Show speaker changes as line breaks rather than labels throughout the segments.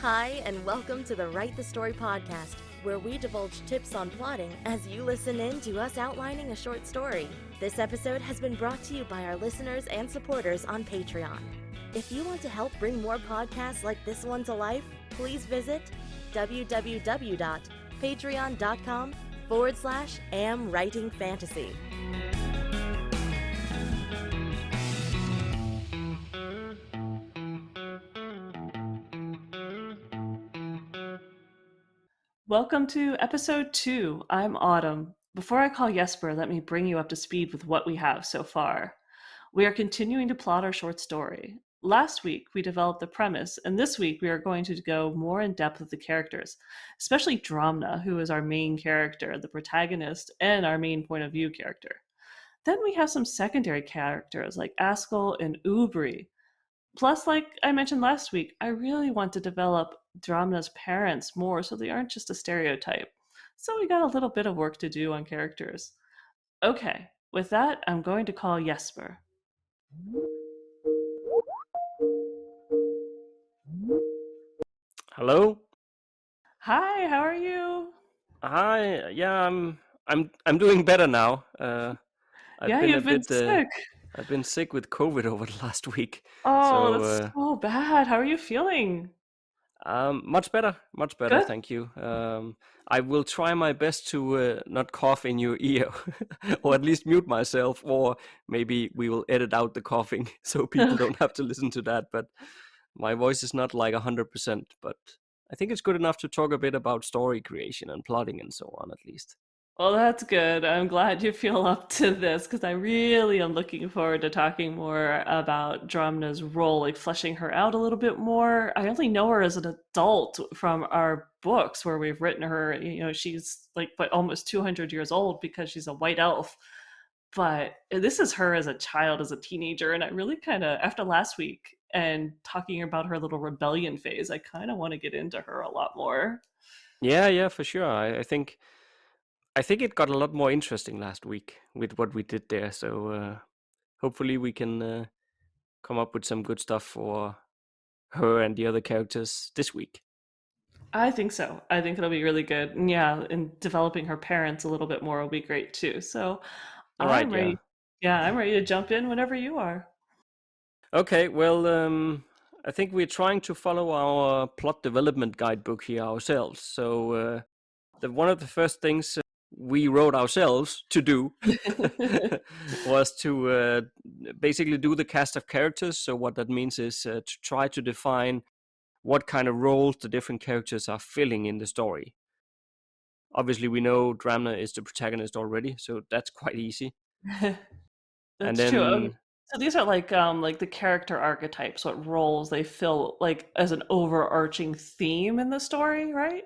Hi, and welcome to the Write the Story podcast, where we divulge tips on plotting as you listen in to us outlining a short story. This episode has been brought to you by our listeners and supporters on Patreon. If you want to help bring more podcasts like this one to life, please visit www.patreon.com/amwritingfantasy.
Welcome to episode 2. I'm Autumn. Before I call Jesper, let me bring you up to speed with what we have so far. We are continuing to plot our short story. Last week, we developed the premise, and this week we are going to go more in depth with the characters, especially Dramna, who is our main character, the protagonist, and our main point of view character. Then we have some secondary characters like Askell and Ubri. Plus, like I mentioned last week, I really want to develop Dramna's parents more so they aren't just a stereotype. So we got a little bit of work to do on characters. Okay, with that, I'm going to call Jesper.
Hello.
Hi, how are you?
Hi. Yeah, I'm doing better now. I've
Yeah,
been a
you've been
bit.
sick.
I've been sick with COVID over the last week.
Oh,
So
that's so bad. How are you feeling?
much better. Much better.
Good.
Thank you. I will try my best to not cough in your ear, or at least mute myself, or maybe we will edit out the coughing so people don't have to listen to that. But my voice is not like 100%. But I think it's good enough to talk a bit about story creation and plotting and so on, at least.
Well, that's good. I'm glad you feel up to this because I really am looking forward to talking more about Dramna's role, like fleshing her out a little bit more. I only know her as an adult from our books where we've written her. She's like almost 200 years old because she's a white elf. But this is her as a child, as a teenager, and I really kind of, after last week and talking about her little rebellion phase, I kind of want to get into her a lot more.
Yeah, for sure. I think it got a lot more interesting last week with what we did there. So hopefully we can come up with some good stuff for her and the other characters this week.
I think so. I think it'll be really good. And yeah, and developing her parents a little bit more will be great too. So
All
I'm
right, yeah.
ready. Yeah, I'm ready to jump in whenever you are.
Okay, well, I think we're trying to follow our plot development guidebook here ourselves. So one of the first things we wrote ourselves to do was to basically do the cast of characters. So what that means is to try to define what kind of roles the different characters are filling in the story. Obviously, we know Dramna is the protagonist already, so that's quite easy. And
That's true. Okay.
then,
So these are like the character archetypes, what roles they fill like as an overarching theme in the story, right?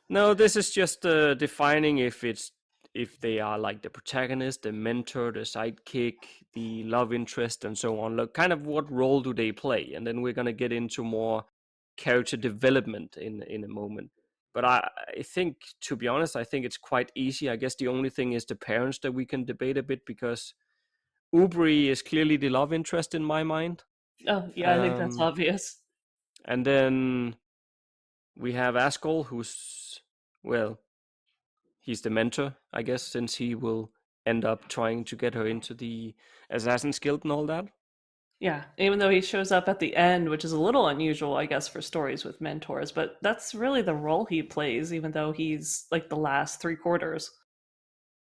no, this is just defining if they are like the protagonist, the mentor, the sidekick, the love interest, and so on. Like, kind of what role do they play? And then we're gonna get into more character development in a moment. But I think, to be honest, I think it's quite easy. I guess the only thing is the parents that we can debate a bit because Ubri is clearly the love interest in my mind.
Oh, yeah, I think that's
Um,
obvious.
and then we have Askell, who's, well, he's the mentor, I guess, since he will end up trying to get her into the Assassin's Guild and all that.
Yeah, even though he shows up at the end, which is a little unusual, I guess, for stories with mentors, but that's really the role he plays, even though he's like the last 3/4.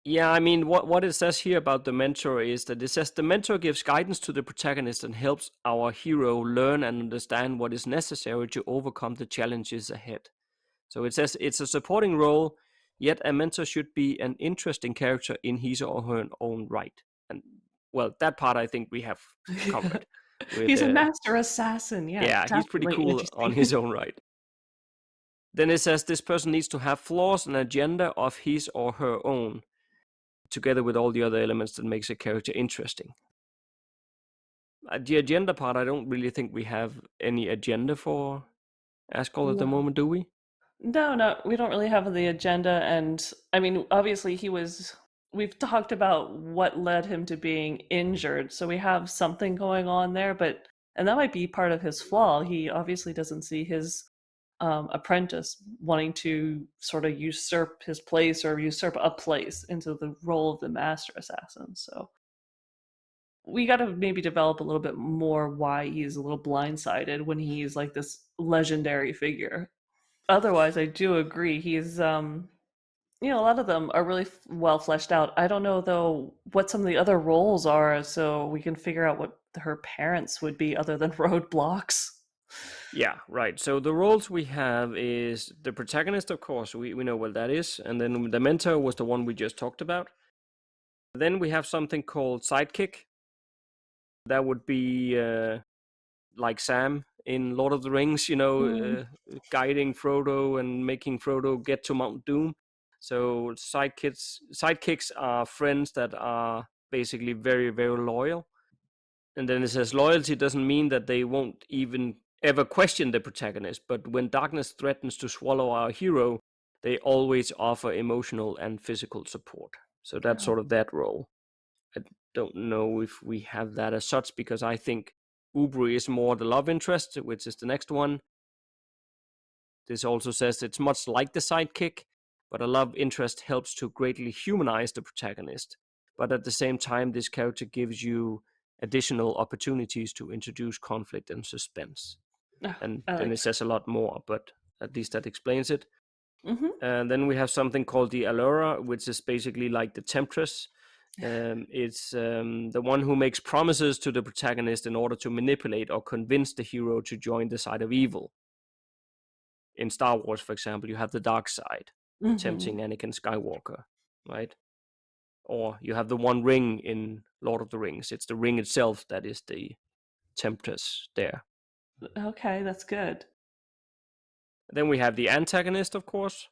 Yeah, I mean, what it says here about the mentor is that it says the mentor gives guidance to the protagonist and helps our hero learn and understand what is necessary to overcome the challenges ahead. So it says it's a supporting role, yet a mentor should be an interesting character in his or her own right. And well, that part I think we have covered. With
He's a master assassin. Yeah,
yeah, he's pretty
definitely
cool on
interesting.
his own right. Then it says this person needs to have flaws and agenda of his or her own, together with all the other elements that makes a character interesting. The agenda part, I don't really think we have any agenda for Askell at the
No.
moment, do we?
No, we don't really have the agenda. And I mean, obviously, we've talked about what led him to being injured. So we have something going on there, and that might be part of his flaw. He obviously doesn't see his apprentice wanting to sort of usurp his place or usurp a place into the role of the master assassin. So we got to maybe develop a little bit more why he's a little blindsided when he's like this legendary figure. Otherwise, I do agree. He's a lot of them are really well fleshed out. I don't know though what some of the other roles are, so we can figure out what her parents would be other than roadblocks.
Yeah, right. So the roles we have is the protagonist, of course, we know what that is. And then the mentor was the one we just talked about. Then we have something called sidekick. That would be like Sam in Lord of the Rings,
Mm.
guiding Frodo and making Frodo get to Mount Doom. So sidekicks are friends that are basically very, very loyal. And then it says loyalty doesn't mean that they won't even ever question the protagonist, but when darkness threatens to swallow our hero, they always offer emotional and physical support. So that's
Oh.
sort of that role. I don't know if we have that as such, because I think Ubri is more the love interest, which is the next one. This also says it's much like the sidekick, but a love interest helps to greatly humanize the protagonist. But at the same time, this character gives you additional opportunities to introduce conflict and suspense.
Oh,
And
I
then
like
it says a lot more, but at least that explains it.
that. Hmm.
And then we have something called the Allura, which is basically like the Temptress. It's the one who makes promises to the protagonist in order to manipulate or convince the hero to join the side of evil. In Star Wars, for example, you have the dark side,
Hmm.
tempting Anakin Skywalker, right? Or you have the One Ring in Lord of the Rings. It's the ring itself that is the temptress there.
Okay, that's good.
Then we have the antagonist, of course,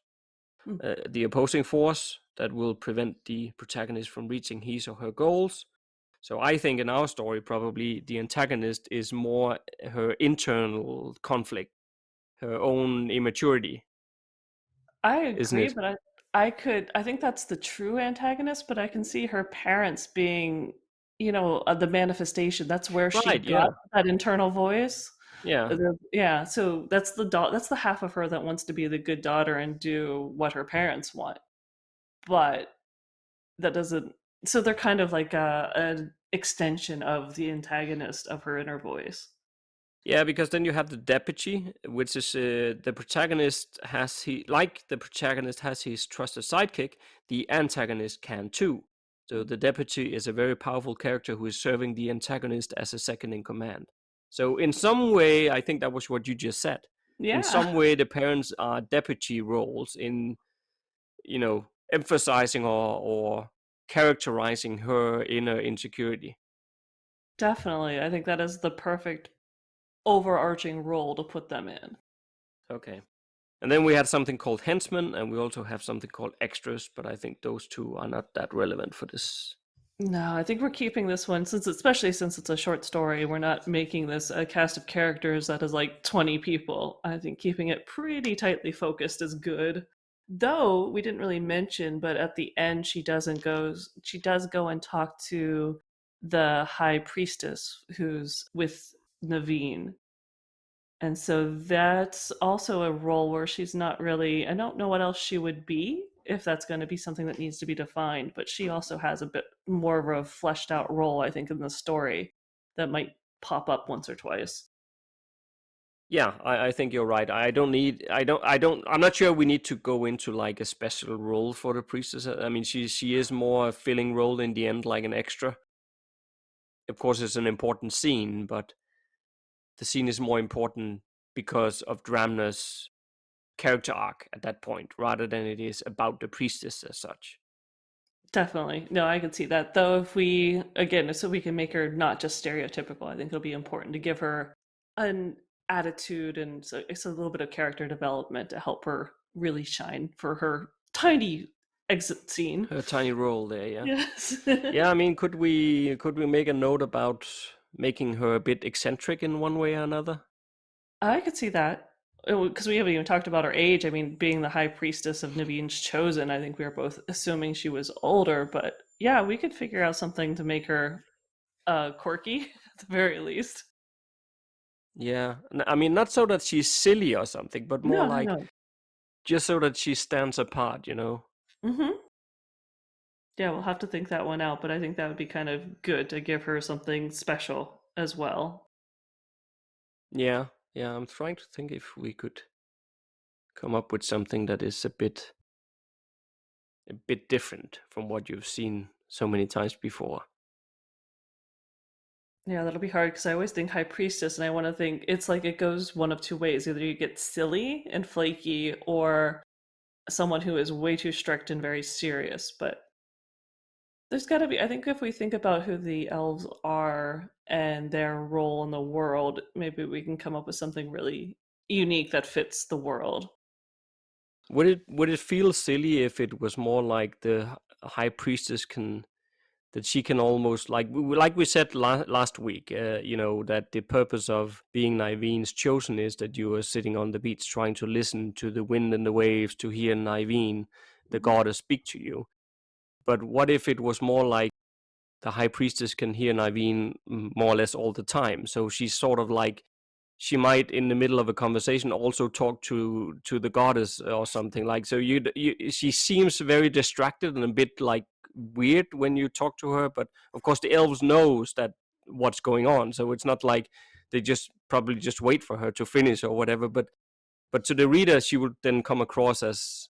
Mm.
the opposing force that will prevent the protagonist from reaching his or her goals. So I think in our story, probably the antagonist is more her internal conflict, her own immaturity,
I
isn't
agree,
it?
but I think that's the true antagonist, but I can see her parents being, the manifestation. That's where she
Right,
got
yeah.
that internal voice.
Yeah.
Yeah, so that's the half of her that wants to be the good daughter and do what her parents want. But that doesn't so they're kind of like an extension of the antagonist of her inner voice.
Yeah, because then you have the deputy, which is the protagonist has his trusted sidekick, the antagonist can too. So the deputy is a very powerful character who is serving the antagonist as a second in command. So in some way, I think that was what you just said. In
Yeah,
some way, the parents are deputy roles in, emphasizing or characterizing her inner insecurity.
definitely. I think that is the perfect overarching role to put them in.
Okay. And then we had something called henchmen, and we also have something called extras, but I think those two are not that relevant for this.
No, I think we're keeping this one especially since it's a short story, we're not making this a cast of characters that is like 20 people. I think keeping it pretty tightly focused is good. Though we didn't really mention, but at the end she does go and talk to the high priestess who's with Naveen. And so that's also a role where she's not really, I don't know what else she would be if that's going to be something that needs to be defined, but she also has a bit more of a fleshed out role, I think, in the story that might pop up once or twice.
Yeah, I think you're right. I'm not sure we need to go into like a special role for the priestess. I mean, she is more a filling role in the end, like an extra. Of course, it's an important scene, but the scene is more important because of Dramna's character arc at that point, rather than it is about the priestess as such.
Definitely. No, I can see that. Though, if we, again, so we can make her not just stereotypical, I think it'll be important to give her an attitude and so it's a little bit of character development to help her really shine for her tiny exit scene.
Her tiny role there, yeah.
Yes.
Yeah, I mean, could we make a note about making her a bit eccentric in one way or another?
I could see that. Because we haven't even talked about her age. I mean, being the high priestess of Naveen's chosen, I think we were both assuming she was older, but yeah, we could figure out something to make her quirky at the very least.
Yeah. I mean, not so that she's silly or something, but more
No, no,
like
no.
just so that she stands apart, you know?
Mm-hmm. Yeah, we'll have to think that one out, but I think that would be kind of good to give her something special as well.
Yeah. Yeah. I'm trying to think if we could come up with something that is a bit different from what you've seen so many times before.
Yeah, that'll be hard because I always think High Priestess, and I want to think it's like it goes one of two ways. Either you get silly and flaky, or someone who is way too strict and very serious. But there's got to be, I think, if we think about who the elves are and their role in the world, maybe we can come up with something really unique that fits the world.
Would it feel silly if it was more like the high priestess that she can almost like we said last week, that the purpose of being Naivene's chosen is that you are sitting on the beach trying to listen to the wind and the waves to hear Naivene, the
Mhm.
goddess, speak to you. But what if it was more like the high priestess can hear Naveen more or less all the time. So she's sort of like she might in the middle of a conversation also talk to the goddess or something like. So she seems very distracted and a bit like weird when you talk to her. But of course the elves knows that what's going on, so it's not like they just probably just wait for her to finish or whatever. But to the reader, she would then come across as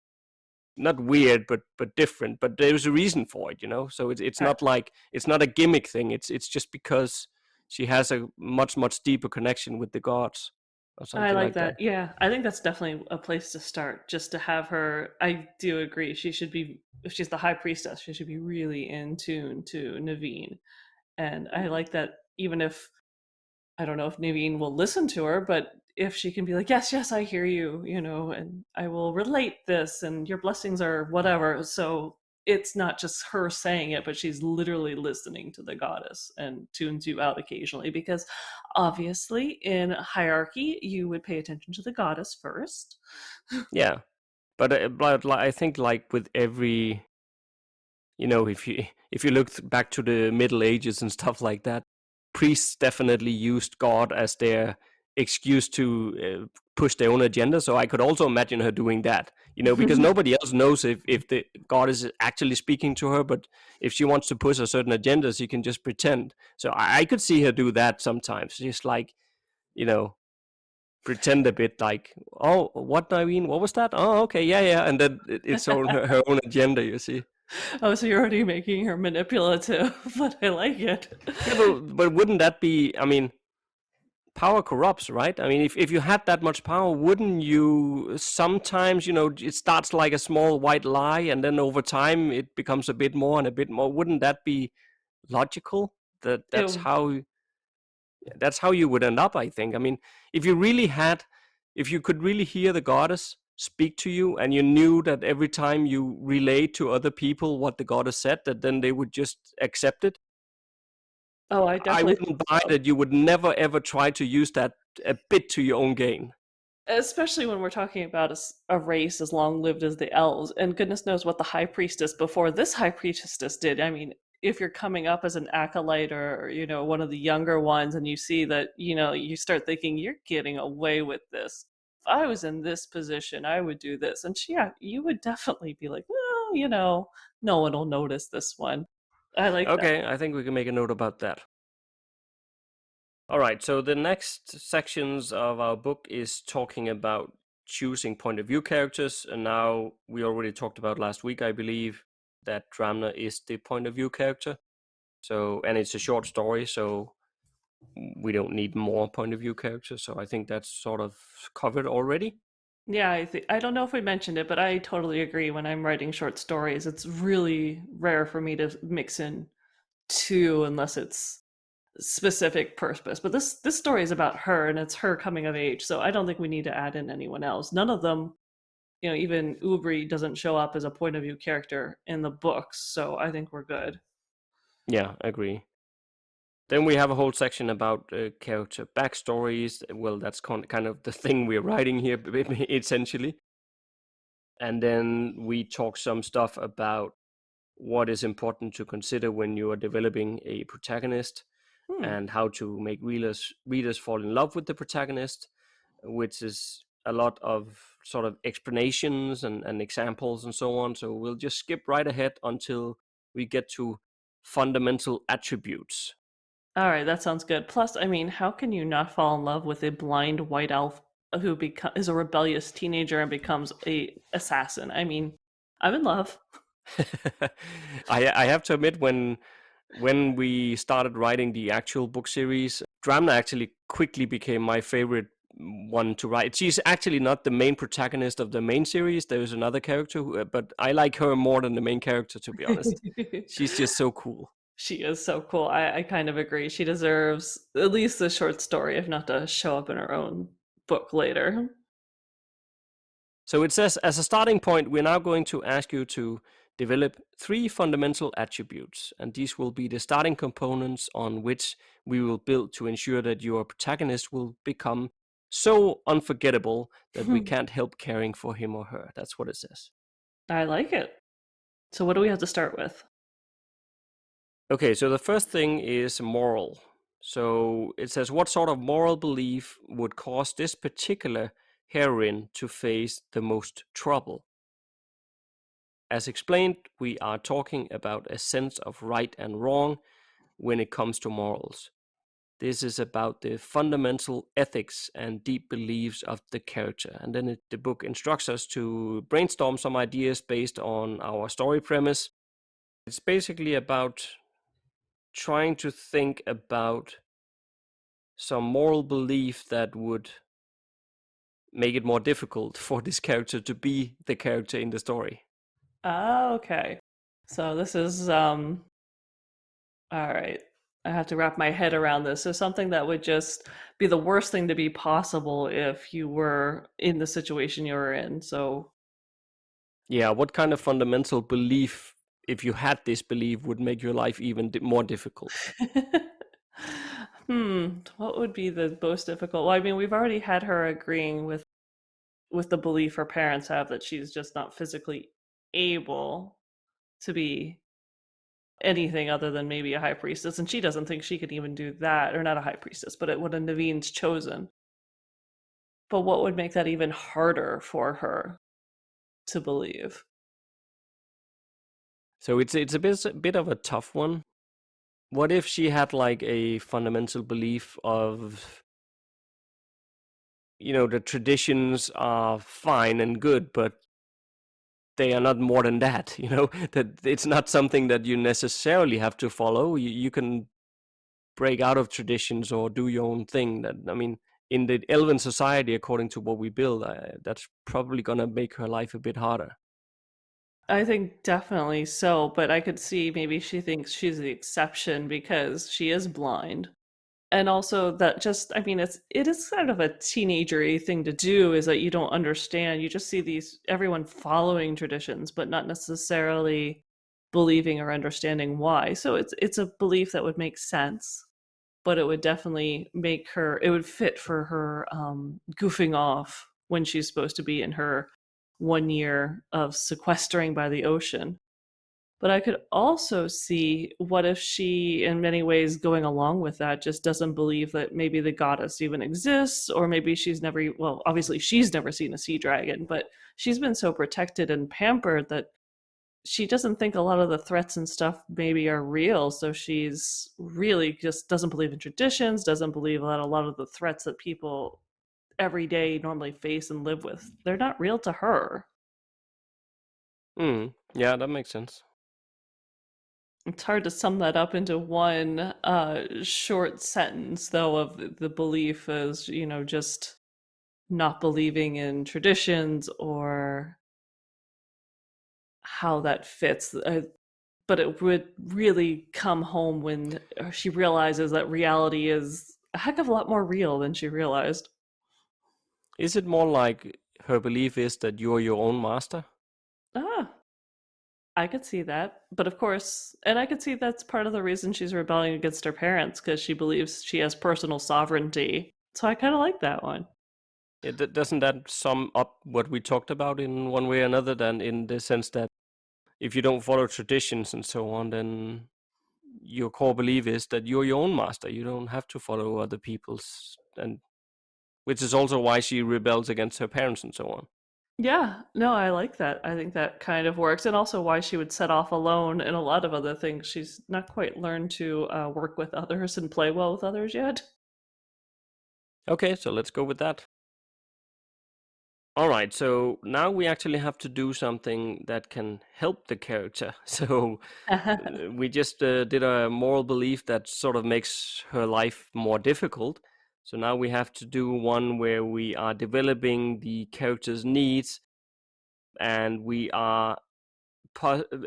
not weird but different, but there's a reason for it, so it's
Right.
not like it's not a gimmick thing. It's just because she has a much deeper connection with the gods or
I
something
like
like that.
that. Yeah, I think that's definitely a place to start. Just to have her, I do agree. She should be, if she's the high priestess, she should be really in tune to Naveen. And I like that even if I don't know if Naveen will listen to her, but if she can be like, yes, yes, I hear you, and I will relate this, and your blessings are whatever. So it's not just her saying it, but she's literally listening to the goddess and tunes you out occasionally because obviously in hierarchy, you would pay attention to the goddess first.
Yeah, but I think like with every, if you look back to the Middle Ages and stuff like that, priests definitely used God as their excuse to push their own agenda. So I could also imagine her doing that, because nobody else knows if the God is actually speaking to her. But if she wants to push a certain agenda, she can just pretend. So I could see her do that sometimes, just like, you know, pretend a bit like, oh, what, Irene? What was that? Oh, okay, yeah, yeah. And then it's on her own agenda, you see.
Oh, so you're already making her manipulative, but I like it.
Yeah, but wouldn't that be? I mean, power corrupts, right? I mean, if you had that much power, wouldn't you sometimes, it starts like a small white lie, and then over time it becomes a bit more and a bit more. Wouldn't that be logical? That that's
Ew.
how that's how you would end up, I think. I mean, if you could really hear the goddess speak to you, and you knew that every time you relate to other people what the goddess said, that then they would just accept it.
Oh, I
I
definitely think
wouldn't buy
so.
that you would never ever try to use that a bit to your own gain.
Especially when we're talking about a race as long lived as the elves, and goodness knows what the high priestess before this high priestess did. I mean, if you're coming up as an acolyte or one of the younger ones, and you see that you start thinking you're getting away with this. If I was in this position, I would do this, and yeah, you would definitely be like, well, no one will notice this one. I like that.
Okay, I think we can make a note about that. All right, so the next sections of our book is talking about choosing point of view characters, and now we already talked about last week, I believe, that Dramna is the point of view character. So, and it's a short story, so we don't need more point of view characters. So I think that's sort of covered already.
Yeah, I don't know if we mentioned it, but I totally agree. When I'm writing short stories, it's really rare for me to mix in two unless it's specific purpose. But this story is about her and it's her coming of age, so I don't think we need to add in anyone else. None of them, even Ubri doesn't show up as a point of view character in the books, so I think we're good.
Yeah, agree. Then we have a whole section about character backstories. Well, that's kind of the thing we're writing here, essentially. And then we talk some stuff about what is important to consider when you are developing a protagonist. and how to make readers fall in love with the protagonist, which is a lot of sort of explanations and examples and so on. So we'll just skip right ahead until we get to fundamental attributes.
All right, that sounds good. Plus, I mean, how can you not fall in love with a blind white elf who is a rebellious teenager and becomes a assassin? I mean, I'm in love.
I have to admit, when we started writing the actual book series, Dramna actually quickly became my favorite one to write. She's actually not the main protagonist of the main series. There is another character, but I like her more than the main character, to be honest. She's just so cool.
She is so cool. I kind of agree. She deserves at least a short story, if not to show up in her own book later.
So it says, as a starting point, we're now going to ask you to develop 3 fundamental attributes, and these will be the starting components on which we will build to ensure that your protagonist will become so unforgettable that we can't help caring for him or her. That's what it says.
I like it. So what do we have to start with?
Okay, so the first thing is moral. So it says, what sort of moral belief would cause this particular heroine to face the most trouble? As explained, we are talking about a sense of right and wrong when it comes to morals. This is about the fundamental ethics and deep beliefs of the character. And then the book instructs us to brainstorm some ideas based on our story premise. It's basically about trying to think about some moral belief that would make it more difficult for this character to be the character in the story.
Oh, okay. So this is all right. I have to wrap my head around this. So something that would just be the worst thing to be possible if you were in the situation you were in. So
Yeah, what kind of fundamental belief, if you had this belief, would make your life even more difficult?
What would be the most difficult? Well, I mean, we've already had her agreeing with the belief her parents have that she's just not physically able to be anything other than maybe a high priestess, and she doesn't think she could even do that, or not a high priestess, but what a Naveen's chosen. But what would make that even harder for her to believe?
So it's a bit of a tough one. What if she had like a fundamental belief of, the traditions are fine and good, but they are not more than that, that it's not something that you necessarily have to follow. You can break out of traditions or do your own thing. That, I mean, in the elven society, according to what we build, that's probably going to make her life a bit harder.
I think definitely so, but I could see maybe she thinks she's the exception because she is blind. And also that just, I mean, it is kind of a teenagery thing to do, is that you don't understand. You just see everyone following traditions, but not necessarily believing or understanding why. So it's a belief that would make sense, but it would definitely it would fit for her goofing off when she's supposed to be in her 1 year of sequestering by the ocean. But I could also see, what if she, in many ways, going along with that, just doesn't believe that maybe the goddess even exists, or maybe well, obviously she's never seen a sea dragon, but she's been so protected and pampered that she doesn't think a lot of the threats and stuff maybe are real. So she's really just doesn't believe in traditions, doesn't believe that a lot of the threats that people every day normally face and live with, they're not real to her.
Yeah, that makes sense.
It's hard to sum that up into one short sentence, though, of the belief as, just not believing in traditions or how that fits. But it would really come home when she realizes that reality is a heck of a lot more real than she realized.
Is it more like her belief is that you're your own master?
Ah, I could see that. But of course, and I could see that's part of the reason she's rebelling against her parents, because she believes she has personal sovereignty. So I kind of like that one.
Doesn't that sum up what we talked about in one way or another, then, in the sense that if you don't follow traditions and so on, then your core belief is that you're your own master. You don't have to follow other people's, and which is also why she rebels against her parents and so on.
Yeah, no, I like that. I think that kind of works, and also why she would set off alone in a lot of other things. She's not quite learned to work with others and play well with others yet.
Okay, so let's go with that. All right, so now we actually have to do something that can help the character. So we just did a moral belief that sort of makes her life more difficult. So now we have to do one where we are developing the character's needs, and we are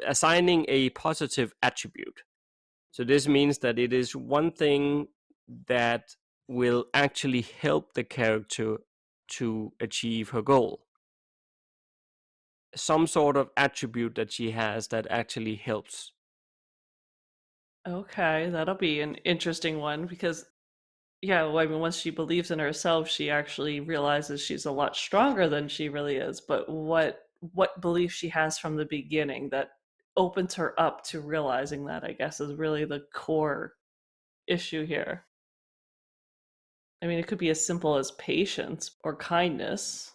assigning a positive attribute. So this means that it is one thing that will actually help the character to achieve her goal. Some sort of attribute that she has that actually helps.
Okay, that'll be an interesting one because, yeah, well, I mean, once she believes in herself, she actually realizes she's a lot stronger than she really is. But what belief she has from the beginning that opens her up to realizing that, I guess, is really the core issue here. I mean, it could be as simple as patience or kindness,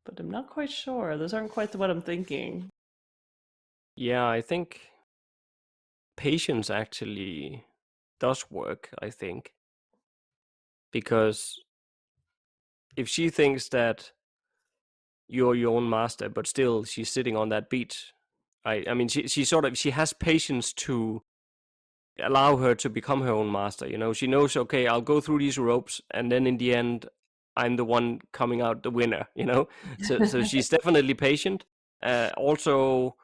but I'm not quite sure. Those aren't quite what I'm thinking.
Yeah, I think patience actually does work, I think. Because if she thinks that you're your own master, but still she's sitting on that beach, I mean, she has patience to allow her to become her own master. She knows, okay, I'll go through these ropes, and then in the end, I'm the one coming out the winner. So she's definitely patient. Also,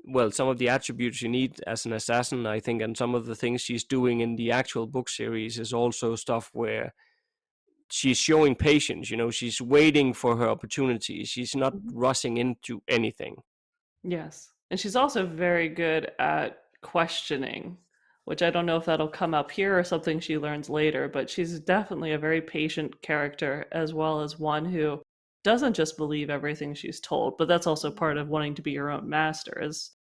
well, some of the attributes you need as an assassin, I think, and some of the things she's doing in the actual book series is also stuff where she's showing patience. She's waiting for her opportunity. She's not
Mhm.
rushing into anything.
Yes. And she's also very good at questioning, which I don't know if that'll come up here or something she learns later, but she's definitely a very patient character, as well as one who doesn't just believe everything she's told, but that's also part of wanting to be her own master, is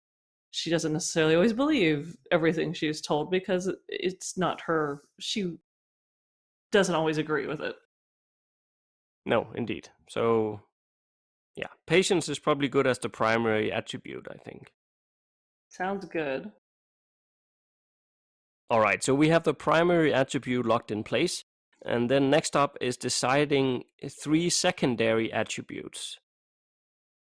she doesn't necessarily always believe everything she's told because it's not her. She doesn't always agree with it.
No, indeed. So yeah, patience is probably good as the primary attribute, I think.
Sounds good.
All right, so we have the primary attribute locked in place. And then next up is deciding 3 secondary attributes.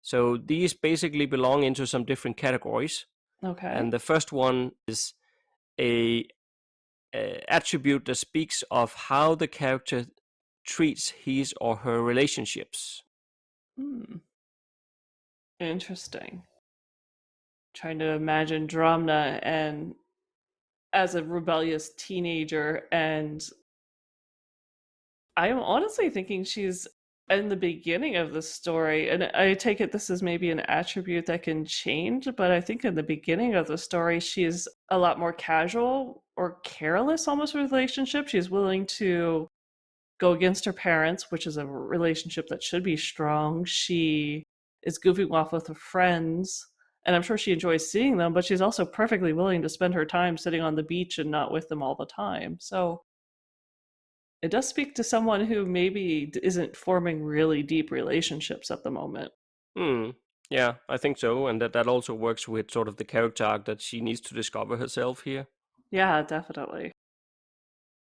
So these basically belong into some different categories.
Okay.
And the first one is a attribute that speaks of how the character treats his or her relationships.
Hmm. Interesting. Trying to imagine Dramna and as a rebellious teenager, and I'm honestly thinking she's in the beginning of the story, and I take it this is maybe an attribute that can change, but I think in the beginning of the story, she's a lot more casual or careless almost with relationship. She's willing to go against her parents, which is a relationship that should be strong. She is goofing off with her friends, and I'm sure she enjoys seeing them, but she's also perfectly willing to spend her time sitting on the beach and not with them all the time. So it does speak to someone who maybe isn't forming really deep relationships at the moment.
Hmm. Yeah, I think so. And that also works with sort of the character arc that she needs to discover herself here.
Yeah, definitely.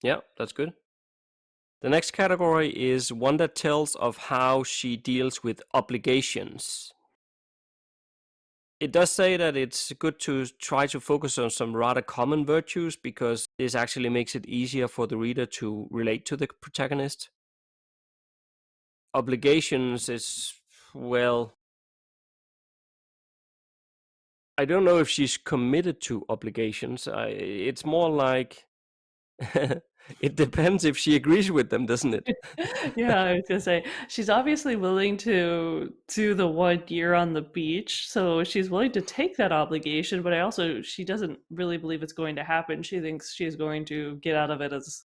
Yeah, that's good. The next category is one that tells of how she deals with obligations. It does say that it's good to try to focus on some rather common virtues because this actually makes it easier for the reader to relate to the protagonist. Obligations is, well, I don't know if she's committed to obligations. It's more like it depends if she agrees with them, doesn't it?
Yeah, I was gonna say she's obviously willing to do the 1 year on the beach, so she's willing to take that obligation, but she doesn't really believe it's going to happen. She thinks she's going to get out of it as,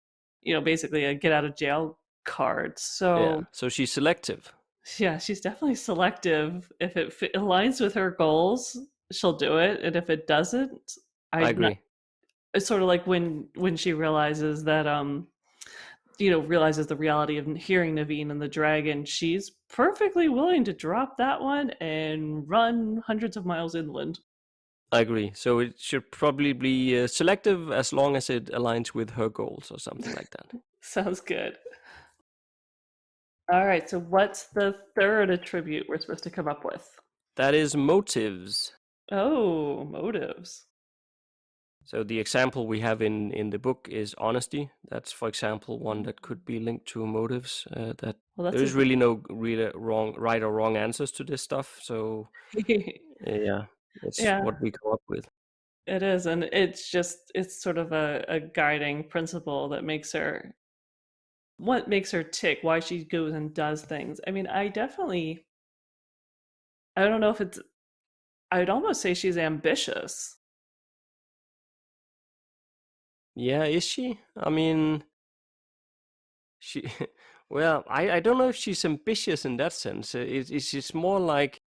basically a get out of jail card.
Yeah,
So
so she's selective.
yeah, she's definitely selective. If it aligns with her goals, she'll do it, and if it doesn't,
I
I'm not
agree.
It's sort of like when she realizes that realizes the reality of hearing Naveen and the dragon, she's perfectly willing to drop that one and run hundreds of miles inland.
I agree. So it should probably be selective as long as it aligns with her goals or something like that.
Sounds good. All right, so what's the third attribute we're supposed to come up with?
That is motives.
Oh, motives.
So the example we have in the book is honesty. That's, for example, one that could be linked to motives. That
Well,
there is really no really right or wrong answers to this stuff. So yeah, it's
yeah,
what we come up with.
it is, and it's sort of a guiding principle that makes her what makes her tick, why she goes and does things. I mean, I don't know if it's I'd almost say she's ambitious.
Yeah, is she? I mean, she. Well, I don't know if she's ambitious in that sense. It's more like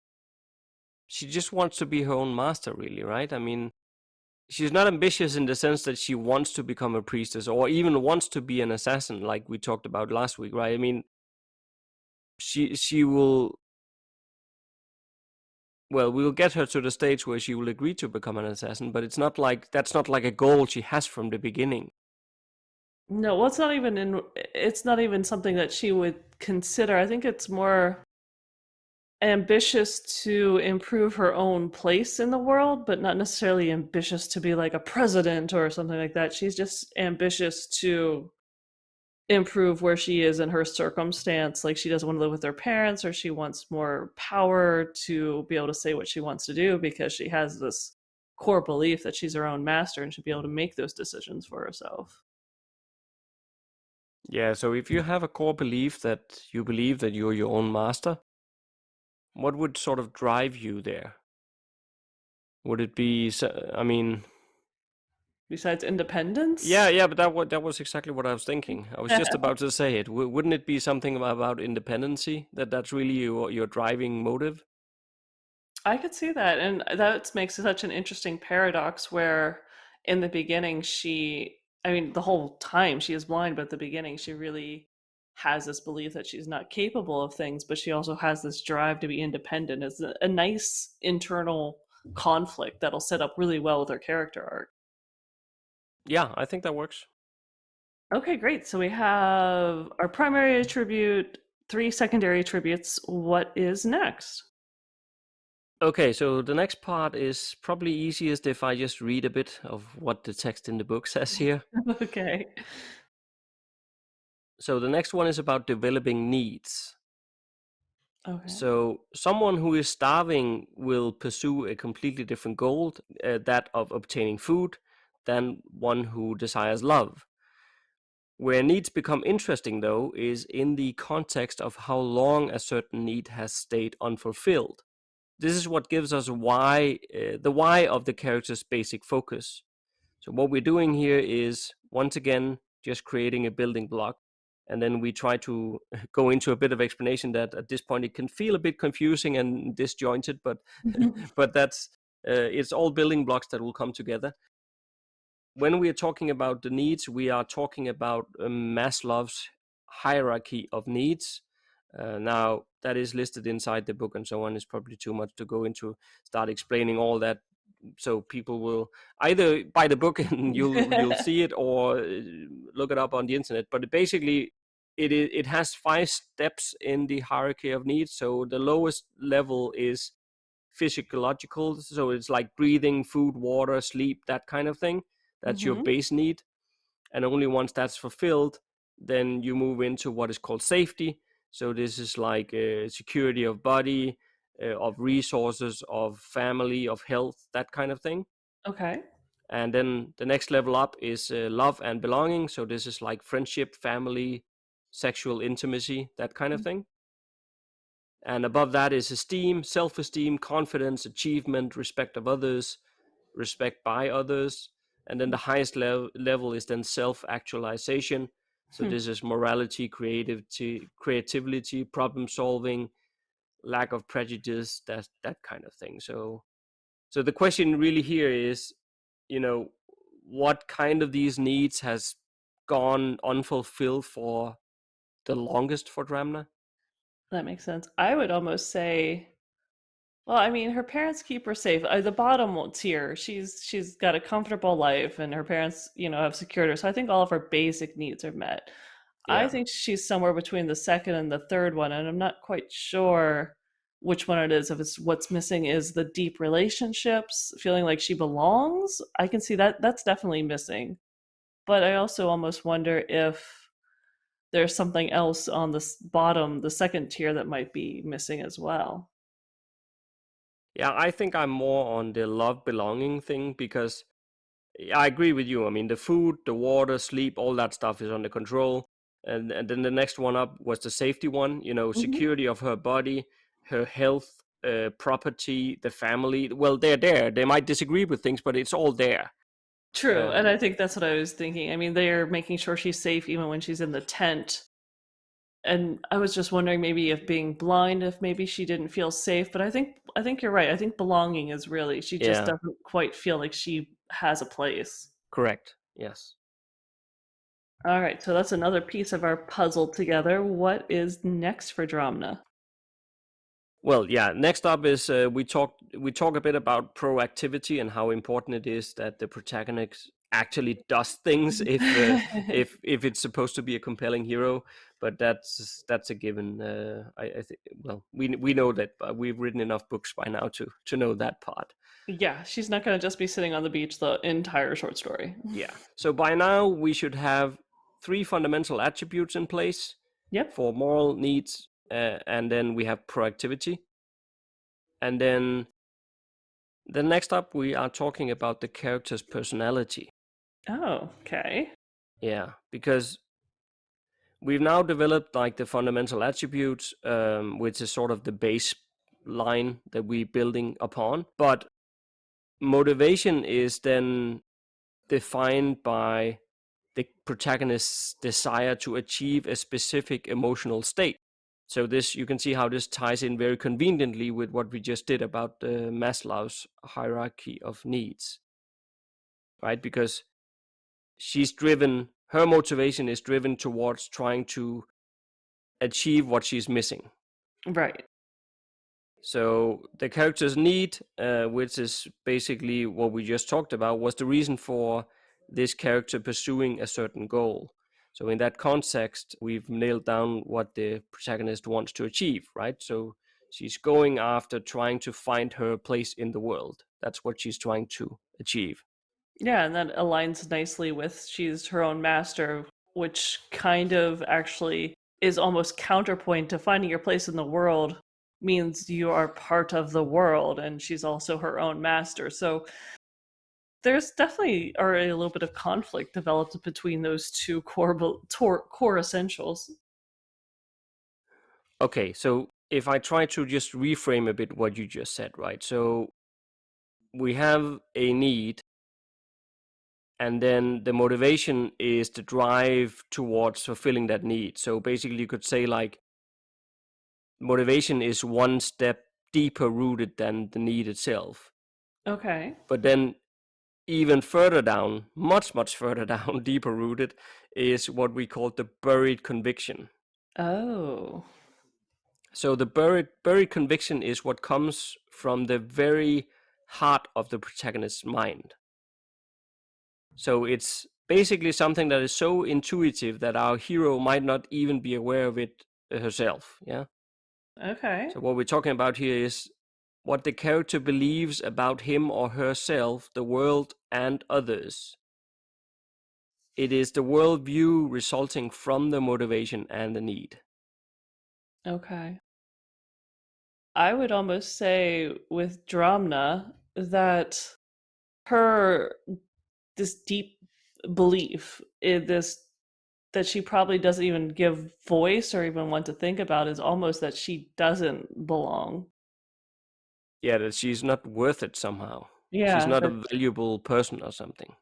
she just wants to be her own master, really, right? I mean, she's not ambitious in the sense that she wants to become a priestess or even wants to be an assassin, like we talked about last week, right? I mean, she will. Well, we'll get her to the stage where she will agree to become an assassin, but that's not like a goal she has from the beginning.
No, well, it's not even something that she would consider. I think it's more ambitious to improve her own place in the world, but not necessarily ambitious to be like a president or something like that. She's just ambitious to improve where she is in her circumstance. Like she doesn't want to live with her parents, or she wants more power to be able to say what she wants to do because she has this core belief that she's her own master and should be able to make those decisions for herself.
Yeah, so if you have a core belief that you believe that you're your own master, what would sort of drive you there? Would it be, I mean,
Besides independence?
yeah, but that was exactly what I was thinking. I was just about to say it. Wouldn't it be something about independency that's really your driving motive?
I could see that. And that makes such an interesting paradox where in the beginning I mean, the whole time she is blind, but at the beginning she really has this belief that she's not capable of things, but she also has this drive to be independent. It's a nice internal conflict that'll set up really well with her character arc.
Yeah, I think that works.
Okay, great. So we have our primary attribute, three secondary attributes. What is next?
Okay, so the next part is probably easiest if I just read a bit of what the text in the book says here.
Okay.
So the next one is about developing needs.
Okay.
So someone who is starving will pursue a completely different goal, that of obtaining food, than one who desires love. Where needs become interesting, though, is in the context of how long a certain need has stayed unfulfilled. This is what gives us the why of the character's basic focus. So what we're doing here is, once again, just creating a building block. And then we try to go into a bit of explanation that at this point it can feel a bit confusing and disjointed, but but that's it's all building blocks that will come together. When we are talking about the needs, we are talking about Maslow's hierarchy of needs. Now, that is listed inside the book and so on. It's probably too much to go into, start explaining all that. So people will either buy the book and you'll see it, or look it up on the internet. But basically, it has 5 steps in the hierarchy of needs. So the lowest level is physiological. So it's like breathing, food, water, sleep, that kind of thing. That's your
Mm-hmm.
base need. And only once that's fulfilled, then you move into what is called safety. So this is like security of body, of resources, of family, of health, that kind of thing.
Okay.
And then the next level up is love and belonging. So this is like friendship, family, sexual intimacy, that kind of thing. And above that is esteem, self-esteem, confidence, achievement, respect of others, respect by others. And then the highest level is then self-actualization. So
Hmm.
this is morality, creativity, problem solving, lack of prejudice, that kind of thing. So the question really here is, you know, what kind of these needs has gone unfulfilled for the longest for Dramna.
That makes sense. I would almost say, well, I mean, her parents keep her safe. The bottom tier, she's got a comfortable life, and her parents, have secured her. So I think all of her basic needs are met. I
Yeah.
think she's somewhere between the second and the third one, and I'm not quite sure which one it is. If it's what's missing is the deep relationships, feeling like she belongs. I can see that that's definitely missing. But I also almost wonder if there's something else on the bottom, the second tier, that might be missing as well.
Yeah, I think I'm more on the love belonging thing because I agree with you. I mean, the food, the water, sleep, all that stuff is under control. And then the next one up was the safety one,
Mhm.
security of her body, her health, property, the family. Well, they're there. They might disagree with things, but it's all there.
True, and
Um,
I think that's what I was thinking. I mean, they're making sure she's safe even when she's in the tent. And I was just wondering maybe if being blind, if maybe she didn't feel safe, but I think you're right. I think belonging is really she just
yeah,
doesn't quite feel like she has a place.
correct. Yes.
All right, so that's another piece of our puzzle together. What is next for Dramna?
Well, yeah. Next up is we talk a bit about proactivity and how important it is that the protagonist actually does things if it's supposed to be a compelling hero. But that's a given. I think. Well, we know that, but we've written enough books by now to know that part.
Yeah, she's not going to just be sitting on the beach the entire short story.
Yeah. So by now we should have three fundamental attributes in place
Yep.
for moral needs, and then we have proactivity, and then the next up, we are talking about the character's personality.
Oh, okay.
Yeah, because we've now developed like the fundamental attributes, which is sort of the baseline that we're building upon. But motivation is then defined by the protagonist's desire to achieve a specific emotional state. So this, you can see how this ties in very conveniently with what we just did about Maslow's hierarchy of needs, right? Because her motivation is driven towards trying to achieve what she's missing.
Right.
So the character's need, which is basically what we just talked about, was the reason for this character pursuing a certain goal. So in that context, we've nailed down what the protagonist wants to achieve, right? So she's going after trying to find her place in the world. That's what she's trying to achieve.
Yeah, and that aligns nicely with she's her own master, which kind of actually is almost counterpoint to finding your place in the world means you are part of the world, and she's also her own master. So there's definitely already a little bit of conflict developed between those two core essentials.
Okay, so if I try to just reframe a bit what you just said, right? So we have a need, and then the motivation is the drive towards fulfilling that need. So basically, you could say like motivation is one step deeper rooted than the need itself.
Okay.
But then even further down, much further down, deeper rooted, is what we call the buried conviction.
Oh.
So the buried conviction is what comes from the very heart of the protagonist's mind. So it's basically something that is so intuitive that our hero might not even be aware of it herself. Yeah.
Okay.
So what we're talking about here is what the character believes about him or herself, the world, and others. It is the worldview resulting from the motivation and the need.
Okay. I would almost say with Dramna that her this deep belief in this that she probably doesn't even give voice or even want to think about is almost that she doesn't belong.
Yeah, that she's not worth it somehow. She's
Yeah,
not a
that
valuable person or something.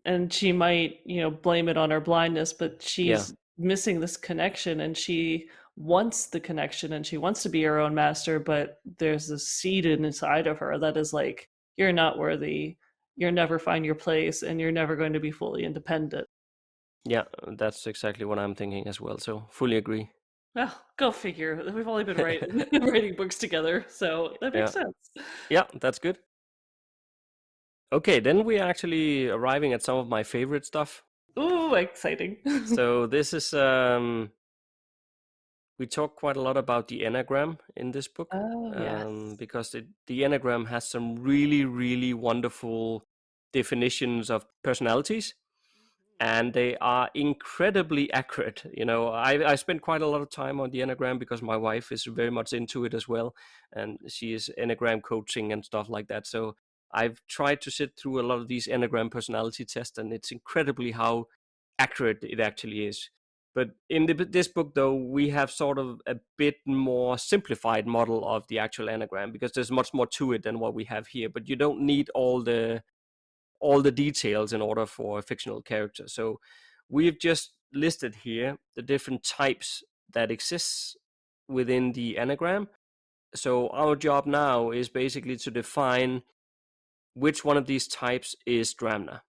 and she might, blame it on her blindness, but
Yeah.
she's missing this connection and she wants the connection and she wants to be her own master, but there's this seed inside of her that is like, you're not worthy. you'll never find your place and you're never going to be fully independent.
Yeah, that's exactly what I'm thinking as well. So fully agree.
Well, go figure. We've only been writing books together, so that
Yeah,
makes sense.
yeah, that's good. Okay, then we're actually arriving at some of my favorite stuff.
Ooh, exciting.
So this is we talk quite a lot about the Enneagram in this book,
Oh, yes.
because the Enneagram has some really, really wonderful definitions of personalities, and they are incredibly accurate. I spent quite a lot of time on the Enneagram because my wife is very much into it as well, and she is Enneagram coaching and stuff like that. So I've tried to sit through a lot of these Enneagram personality tests, and it's incredibly how accurate it actually is. But in this book, though, we have sort of a bit more simplified model of the actual Enneagram because there's much more to it than what we have here. But you don't need all the details in order for a fictional character. So we've just listed here the different types that exists within the Enneagram. So our job now is basically to define which one of these types is Dramna.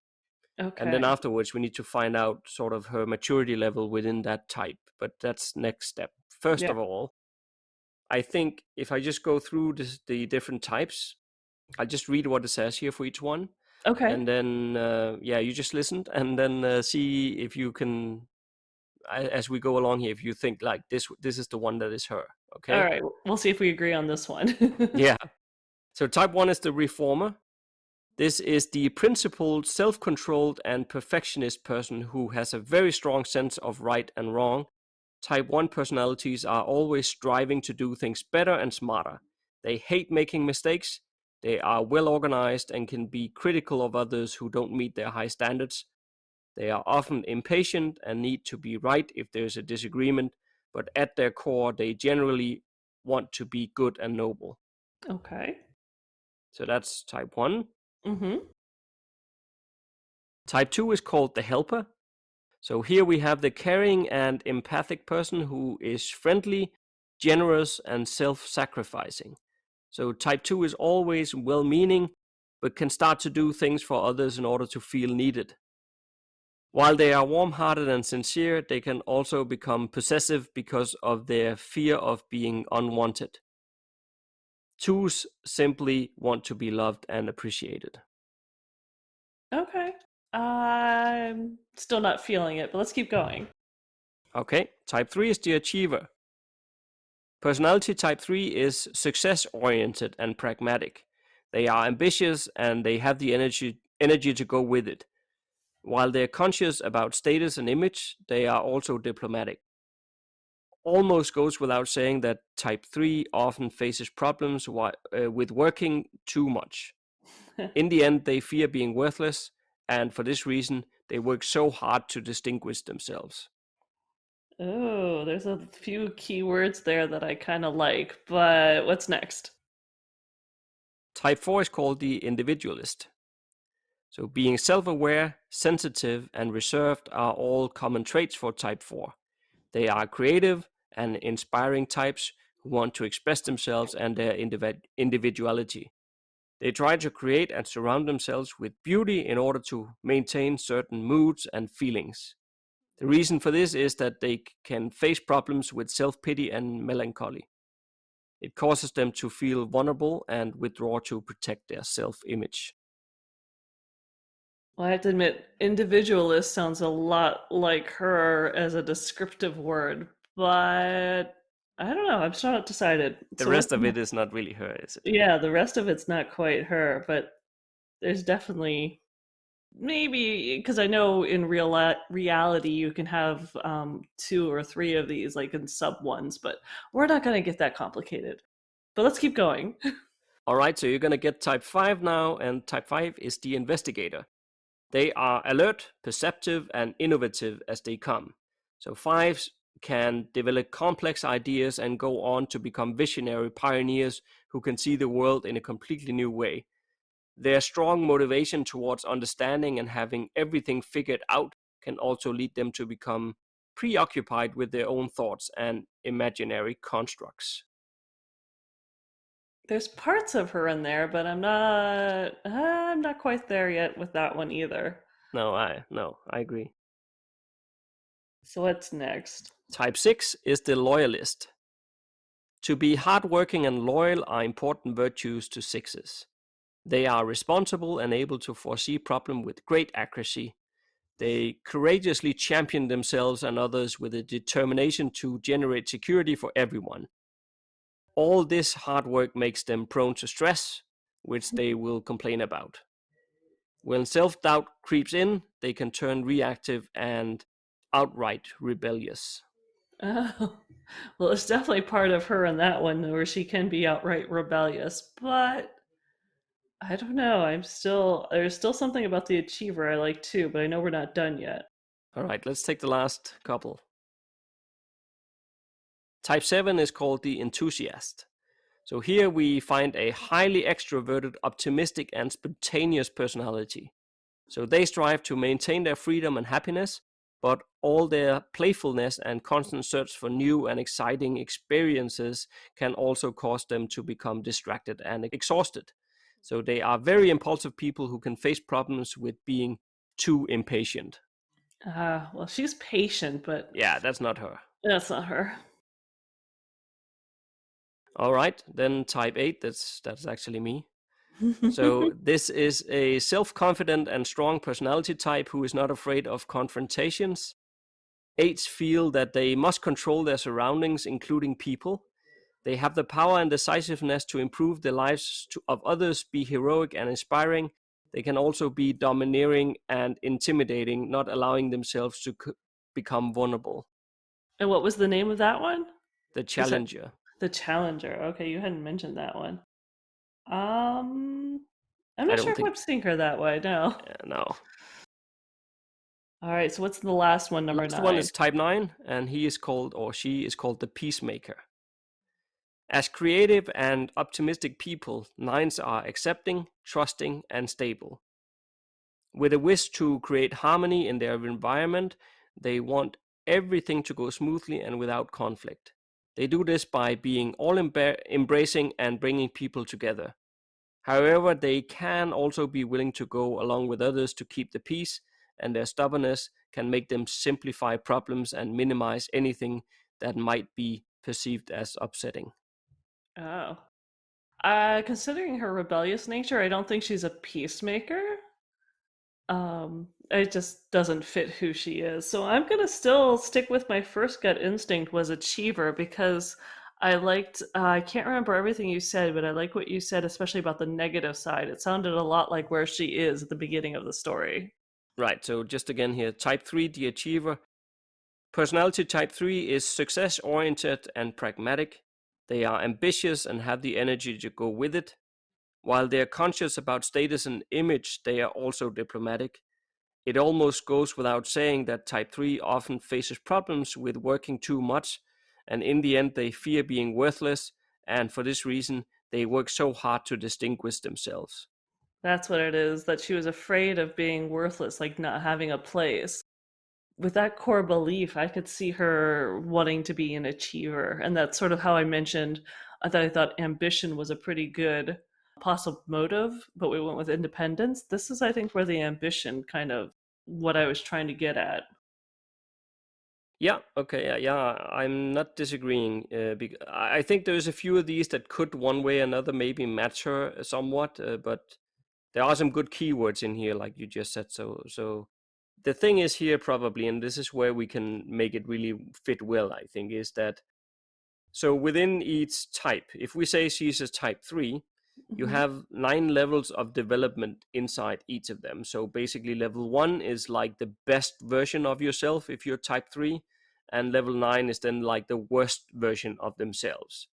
And then
Okay.
afterwards, we need to find out sort of her maturity level within that type. But that's next step. First
Yeah.
of all, I think if I just go through the different types, I'll just read what it says here for each one.
Okay.
And then, you just listened and then see if you can, as we go along here, if you think like this is the one that is her.
All
Okay.
right. We'll see if we agree on this one.
Yeah. So type 1 is the reformer. This is the principled, self-controlled, and perfectionist person who has a very strong sense of right and wrong. Type 1 personalities are always striving to do things better and smarter. They hate making mistakes. They are well organized and can be critical of others who don't meet their high standards. They are often impatient and need to be right if there's a disagreement, but at their core, they generally want to be good and noble.
Okay.
So that's type 1.
Mm-hmm.
Type 2 is called the helper. So here we have the caring and empathic person who is friendly, generous, and self-sacrificing. So type 2 is always well-meaning, but can start to do things for others in order to feel needed. While they are warm-hearted and sincere, they can also become possessive because of their fear of being unwanted. Twos simply want to be loved and appreciated.
Okay. I'm still not feeling it, but let's keep going.
Okay, type 3 is the achiever. Personality type 3 is success-oriented and pragmatic. They are ambitious and they have the energy to go with it. While they're conscious about status and image, they are also diplomatic. Almost goes without saying that type 3 often faces problems with working too much. In the end, they fear being worthless, and for this reason, they work so hard to distinguish themselves.
Oh, there's a few key words there that I kind of like, but what's next?
Type 4 is called the individualist. So being self-aware, sensitive, and reserved are all common traits for type 4. They are creative and inspiring types who want to express themselves and their individuality. They try to create and surround themselves with beauty in order to maintain certain moods and feelings. The reason for this is that they can face problems with self-pity and melancholy. It causes them to feel vulnerable and withdraw to protect their self-image.
Well, I have to admit, individualist sounds a lot like her as a descriptive word, but I don't know. I'm still not decided.
The
So what?
rest of it is not really her, is it?
Yeah, the rest of it's not quite her, but there's definitely maybe because I know in reality you can have two or three of these like in sub ones, but we're not going to get that complicated. But let's keep going.
All right, so you're going to get type 5 now, and type 5 is the investigator. They are alert, perceptive, and innovative as they come. So 5s can develop complex ideas and go on to become visionary pioneers who can see the world in a completely new way. Their strong motivation towards understanding and having everything figured out can also lead them to become preoccupied with their own thoughts and imaginary constructs.
There's parts of her in there, but I'm not quite there yet with that one either.
No, I agree.
So what's next?
Type 6 is the loyalist. To be hardworking and loyal are important virtues to sixes. They are responsible and able to foresee problems with great accuracy. They courageously champion themselves and others with a determination to generate security for everyone. All this hard work makes them prone to stress, which they will complain about. When self-doubt creeps in, they can turn reactive and outright rebellious.
Oh, well, it's definitely part of her in that one where she can be outright rebellious, but I don't know. There's still something about the achiever I like too, but I know we're not done yet.
All right, let's take the last couple. Type 7 is called the enthusiast. So here we find a highly extroverted, optimistic, and spontaneous personality. So they strive to maintain their freedom and happiness, but all their playfulness and constant search for new and exciting experiences can also cause them to become distracted and exhausted. So they are very impulsive people who can face problems with being too impatient.
Well, she's patient, but
Yeah, that's not her.
that's not her.
All right, then type 8, that's actually me. So this is a self-confident and strong personality type who is not afraid of confrontations. Eights feel that they must control their surroundings, including people. They have the power and decisiveness to improve the lives of others, be heroic and inspiring. They can also be domineering and intimidating, not allowing themselves to become vulnerable.
And what was the name of that one?
The
You said
challenger.
the Challenger. Okay, you hadn't mentioned that one. I'm
I
not sure
don't
if
think.
I'm seeing her that way. No.
No.
All right. So what's the last one?
The
Number
last one
9.
is type 9, and he is called, or she is called, the peacemaker. As creative and optimistic people, nines are accepting, trusting, and stable. With a wish to create harmony in their environment, they want everything to go smoothly and without conflict. They do this by being all embracing and bringing people together. However, they can also be willing to go along with others to keep the peace, and their stubbornness can make them simplify problems and minimize anything that might be perceived as upsetting.
Oh. Considering her rebellious nature, I don't think she's a peacemaker. It just doesn't fit who she is. So I'm gonna still stick with my first gut instinct was achiever because I can't remember everything you said, but I like what you said, especially about the negative side. It sounded a lot like where she is at the beginning of the story.
Right, so just again here, type 3, the achiever. Personality type 3 is success oriented and pragmatic. They are ambitious and have the energy to go with it. While they are conscious about status and image, they are also diplomatic. It almost goes without saying that type 3 often faces problems with working too much, and in the end, they fear being worthless, and for this reason, they work so hard to distinguish themselves.
That's what it is, that she was afraid of being worthless, like not having a place. With that core belief, I could see her wanting to be an achiever. And that's sort of how I mentioned that I thought ambition was a pretty good possible motive, but we went with independence. This is, I think, where the ambition kind of what I was trying to get at.
Yeah, okay, yeah, I'm not disagreeing. I think there's a few of these that could one way or another maybe match her somewhat, but there are some good keywords in here, like you just said. So the thing is here probably, and this is where we can make it really fit well, I think, is that so within each type, if we say she's a type 3, you
Mhm.
have 9 levels of development inside each of them. So basically, level 1 is like the best version of yourself if you're type 3, and level 9 is then like the worst version of themselves.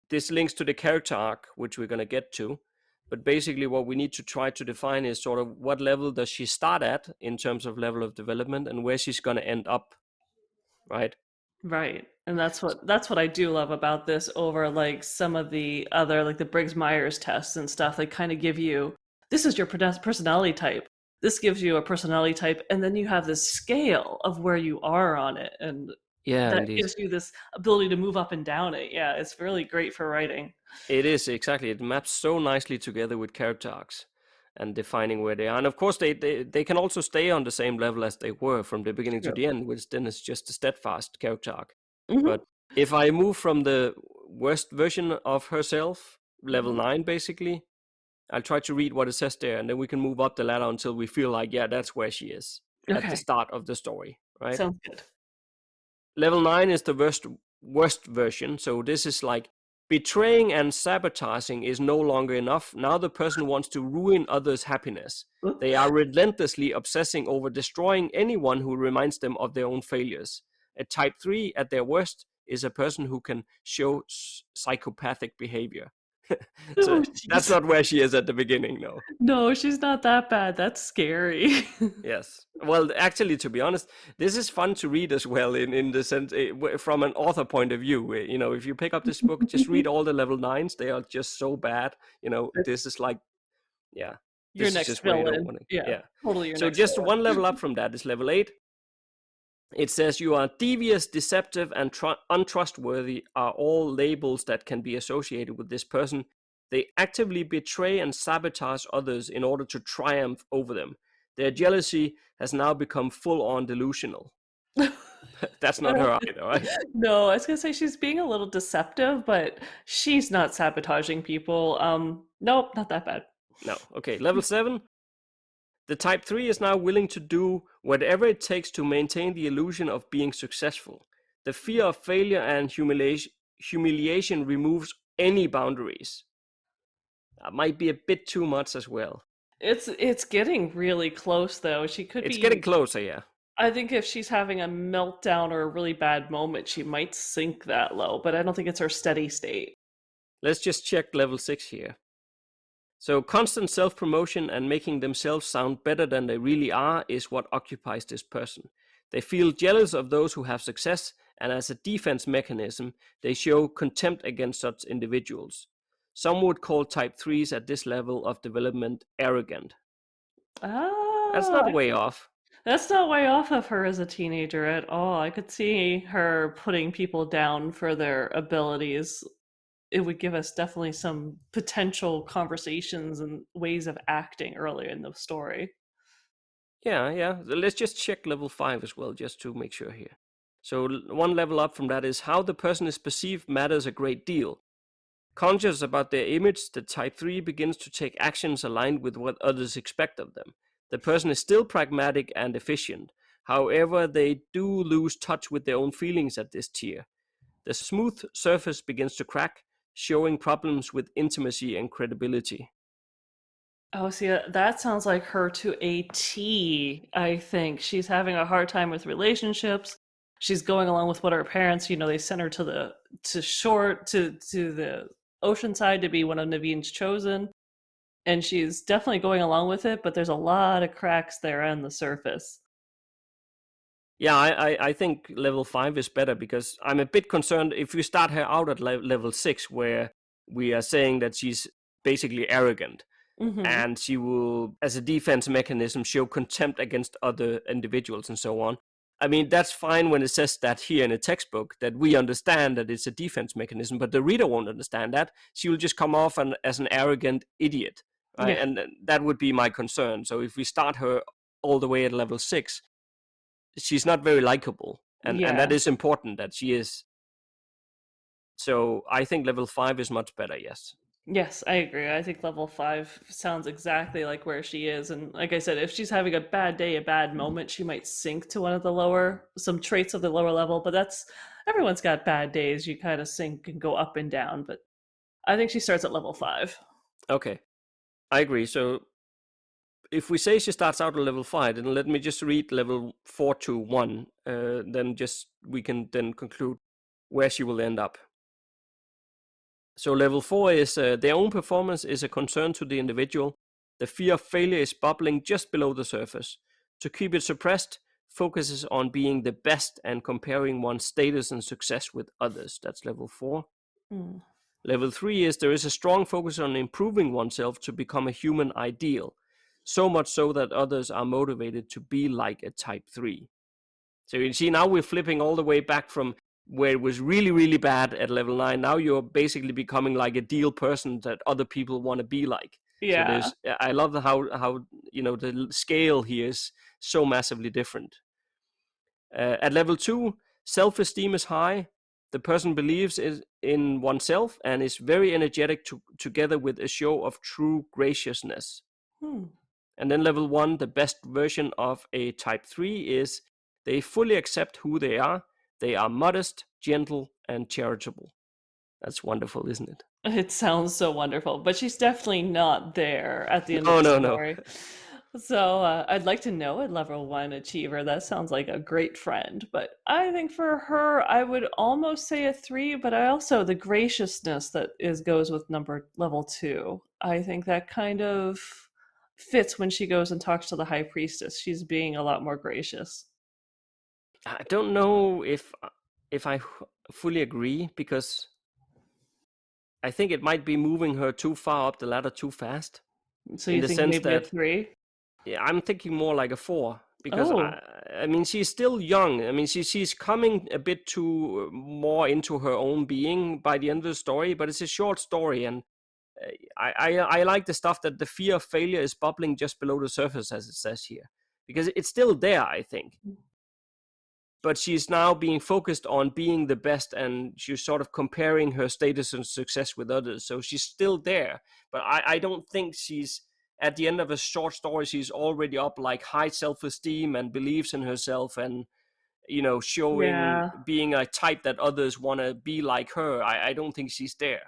This links to the character arc, which we're going to get to. But basically, what we need to try to define is sort of what level does she start at in terms of level of development and where she's going to end up, right?
Right. And that's what I do love about this over like some of the other like the Briggs-Myers tests and stuff. They kind of give you this is your personality type. This gives you a personality type and then you have this scale of where you are on it and
Yeah,
that
indeed.
gives you this ability to move up and down it. Yeah, it's really great for writing.
It is, exactly. It maps so nicely together with character arcs and defining where they are. And of course, they can also stay on the same level as they were from the beginning to
True.
the end, which then is just a steadfast character arc.
Mhm.
But if I move from the worst version of herself, level
Mhm.
9 basically, I'll try to read what it says there, and then we can move up the ladder until we feel like, yeah, that's where she is at the
Okay,
start of the story, right?
sounds good.
Level 9 is the worst version. So this is like betraying and sabotaging is no longer enough. Now the person wants to ruin others' happiness. They are relentlessly obsessing over destroying anyone who reminds them of their own failures. A type 3 at their worst is a person who can show psychopathic behavior. So
Oh,
that's
jeez.
not where she is at the beginning, no.
No, she's not that bad. That's scary.
Yes. Well, actually, to be honest, this is fun to read as well in the sense from an author point of view. You know, if you pick up this book, just read all the level 9s. They are just so bad. You know, this is like, yeah,
Your
this is
next
just where you don't
villain.
want to.
Yeah,
Yeah.
totally your
So
next
just
villain.
one level up from that is level 8. It says you are devious, deceptive, and untrustworthy are all labels that can be associated with this person. They actively betray and sabotage others in order to triumph over them. Their jealousy has now become full on delusional. That's not her either, right?
No, I was gonna say she's being a little deceptive, but she's not sabotaging people. Nope, not that bad.
No. Okay, level 7. The type 3 is now willing to do whatever it takes to maintain the illusion of being successful. The fear of failure and humiliation removes any boundaries. That might be a bit too much as well.
It's getting really close though. She could
It's getting
be.
closer, yeah.
I think if she's having a meltdown or a really bad moment, she might sink that low, but I don't think it's her steady state.
Let's just check level 6 here. So, constant self promotion and making themselves sound better than they really are is what occupies this person. They feel jealous of those who have success, and as a defense mechanism, they show contempt against such individuals. Some would call type 3s at this level of development arrogant. That's
Ah,
not way off.
that's not way off of her as a teenager at all. I could see her putting people down for their abilities. It would give us definitely some potential conversations and ways of acting earlier in the story.
Yeah, yeah. Let's just check level 5 as well, just to make sure here. So, one level up from that is how the person is perceived matters a great deal. Conscious about their image, the type 3 begins to take actions aligned with what others expect of them. The person is still pragmatic and efficient. However, they do lose touch with their own feelings at this tier. The smooth surface begins to crack, showing problems with intimacy and credibility.
Oh, see, that sounds like her to a T, I think. She's having a hard time with relationships. She's going along with what her parents, they sent her to the ocean side to be one of Naveen's chosen. And she's definitely going along with it, but there's a lot of cracks there on the surface.
Yeah, I think level 5 is better because I'm a bit concerned if we start her out at level 6, where we are saying that she's basically arrogant
Mm-hmm.
and she will, as a defense mechanism, show contempt against other individuals and so on. I mean, that's fine when it says that here in a textbook, that we understand that it's a defense mechanism, but the reader won't understand that. She will just come off as an arrogant idiot, right?
Yeah.
And that would be my concern. So if we start her all the way at level 6, she's not very likable. And
Yeah.
that is important that she is. So I think level 5 is much better, yes.
Yes, I agree. I think level 5 sounds exactly like where she is. And like I said, if she's having a bad day, a bad moment, she might sink to some traits of the lower level. But everyone's got bad days. You kind of sink and go up and down. But I think she starts at level 5.
Okay, I agree. So if we say she starts out at level 5, then let me just read level 4 to 1. Then just we can then conclude where she will end up. So level 4 is their own performance is a concern to the individual. The fear of failure is bubbling just below the surface. To keep it suppressed, focuses on being the best and comparing one's status and success with others. That's level 4.
Mm.
Level 3 is there is a strong focus on improving oneself to become a human ideal, so much so that others are motivated to be like a type 3. So you see, now we're flipping all the way back from where it was really, really bad at level 9. Now you're basically becoming like a deal person that other people want to be like.
Yeah.
So I love how the scale here is so massively different. At level 2, self-esteem is high. The person believes in oneself and is very energetic together with a show of true graciousness. And then level 1, the best version of a type 3 is they fully accept who they are. They are modest, gentle, and charitable. That's wonderful, isn't it?
It sounds so wonderful, but she's definitely not there at the end of
No,
the
no.
story. So I'd like to know a level 1 achiever. That sounds like a great friend, but I think for her, I would almost say a 3, but I also, the graciousness that goes with level 2. I think that kind of fits when she goes and talks to the High Priestess. She's being a lot more gracious.
I don't know if I fully agree, because I think it might be moving her too far up the ladder too fast.
So you think maybe a 3?
Yeah, I'm thinking more like a 4, because
Oh.
I mean, she's still young. I mean, she's coming a bit too more into her own being by the end of the story, but it's a short story, and I like the stuff that the fear of failure is bubbling just below the surface, as it says here, because it's still there, I think. But she's now being focused on being the best, and she's sort of comparing her status and success with others. So she's still there, but I don't think she's, at the end of a short story, she's already up like high self-esteem and believes in herself and, showing being a type that others want to be like her. I don't think she's there.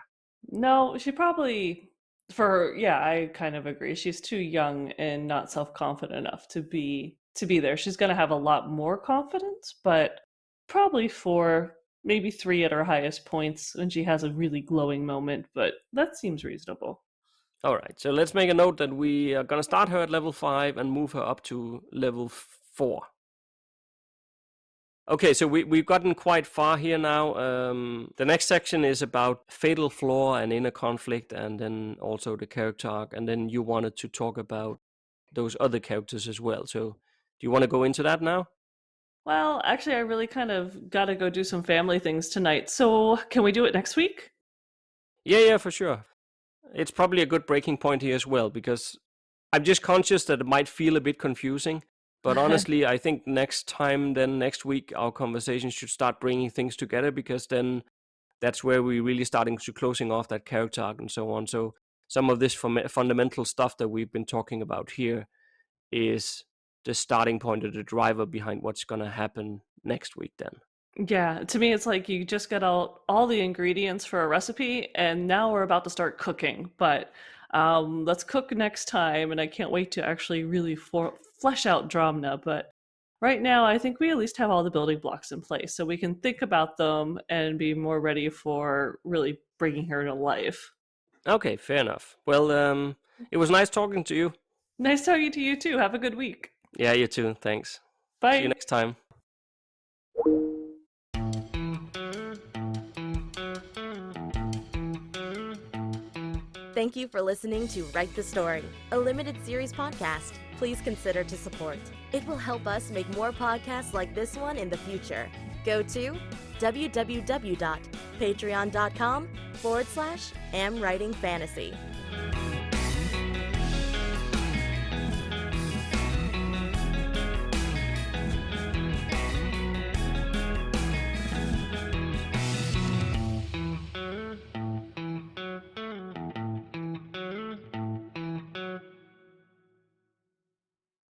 No, she probably, I kind of agree. She's too young and not self-confident enough to be there. She's going to have a lot more confidence, but probably 4, maybe 3 at her highest points when she has a really glowing moment, but that seems reasonable.
All right, so let's make a note that we are going to start her at level 5 and move her up to level 4. Okay, so we've gotten quite far here now. The next section is about fatal flaw and inner conflict, and then also the character arc, and then you wanted to talk about those other characters as well. So do you want to go into that now?
Well, actually, I really kind of got to go do some family things tonight, so can we do it next week?
Yeah, for sure. It's probably a good breaking point here as well, because I'm just conscious that it might feel a bit confusing. But honestly, I think next week, our conversation should start bringing things together, because then that's where we're really starting to closing off that character arc and so on. So some of this fundamental stuff that we've been talking about here is the starting point of the driver behind what's going to happen next week then.
Yeah, to me, it's like you just got all the ingredients for a recipe, and now we're about to start cooking. But let's cook next time, and I can't wait to actually really flesh out Dramna. But right now, I think we at least have all the building blocks in place, so we can think about them and be more ready for really bringing her to life.
Okay, fair enough. Well, it was nice talking to you.
Nice talking to you too. Have a good week.
Yeah, you too. Thanks.
Bye.
See you next time.
Thank you for listening to Write the Story, a limited series podcast. Please consider to support. It will help us make more podcasts like this one in the future. Go to www.patreon.com/amwritingfantasy.